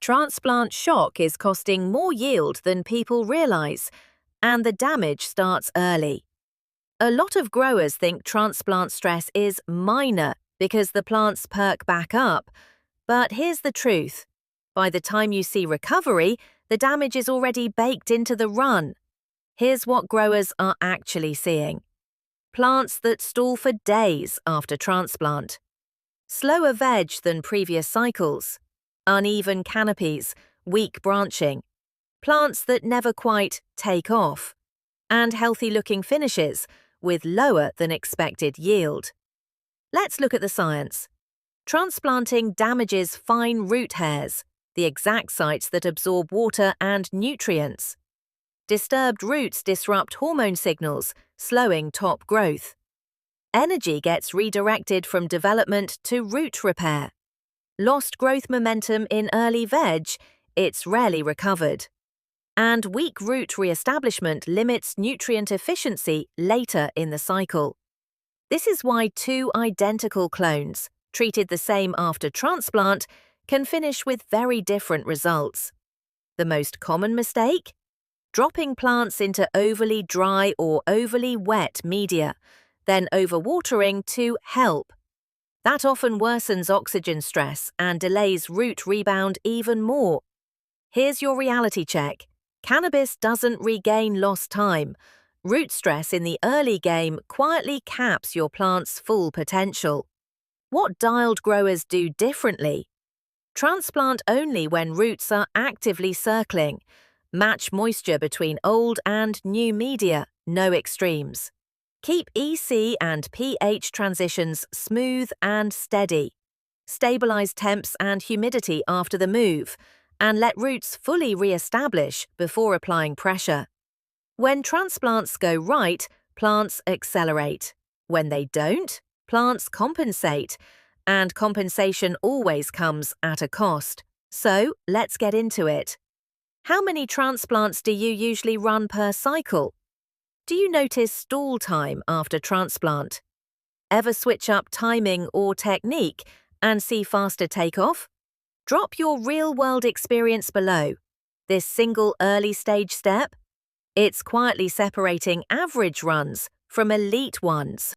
Transplant shock is costing more yield than people realize, and the damage starts early. A lot of growers think transplant stress is minor because the plants perk back up, but here's the truth. By the time you see recovery, the damage is already baked into the run. Here's what growers are actually seeing. Plants that stall for days after transplant. Slower veg than previous cycles. Uneven canopies, weak branching. Plants that never quite take off. And healthy-looking finishes with lower than expected yield. Let's look at the science. Transplanting damages fine root hairs, the exact sites that absorb water and nutrients. Disturbed roots disrupt hormone signals, slowing top growth. Energy gets redirected from development to root repair. Lost growth momentum in early veg, it's rarely recovered. And weak root re-establishment limits nutrient efficiency later in the cycle. This is why two identical clones, treated the same after transplant, can finish with very different results. The most common mistake? Dropping plants into overly dry or overly wet media, then overwatering to help. That often worsens oxygen stress and delays root rebound even more. Here's your reality check. Cannabis doesn't regain lost time. Root stress in the early game quietly caps your plant's full potential. What dialed growers do differently? Transplant only when roots are actively circling. Match moisture between old and new media, no extremes. Keep EC and pH transitions smooth and steady. Stabilize temps and humidity after the move, and let roots fully re-establish before applying pressure. When transplants go right, plants accelerate. When they don't, plants compensate, and compensation always comes at a cost. So, let's get into it. How many transplants do you usually run per cycle? Do you notice stall time after transplant? Ever switch up timing or technique and see faster takeoff? Drop your real-world experience below. This single early-stage step? It's quietly separating average runs from elite ones.